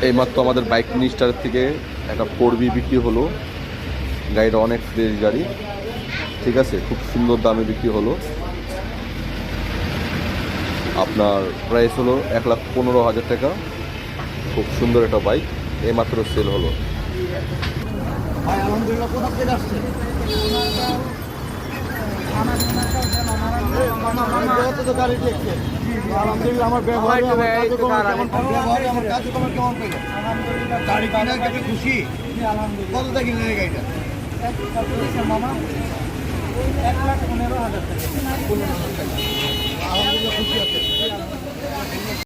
এইমাত্র আমাদের বাইক মিনিস্টারের থেকে একটা 4B বিক্রি হলো। গাড়িটা অনেক ফ্রেশ গাড়ি, ঠিক আছে, খুব সুন্দর দামে বিক্রি হলো। আপনার প্রাইস হলো 1,15,000 টাকা। খুব সুন্দর একটা বাইক এইমাত্র সেল হলো। আলহামদুলিল্লাহ, কোথা থেকে আসছে? গাড়ি দেখছে আলহামদুলিল্লাহ। আমার ব্যবহারে আমার কার্যক্রম কেমন পেল? গাড়ি কেনার কাছে খুশি? কত টাকা কিনলেন এই গাড়িটা? মামা 1,15,000 টাকা। আলহামদুলিল্লাহ, খুশি আছে।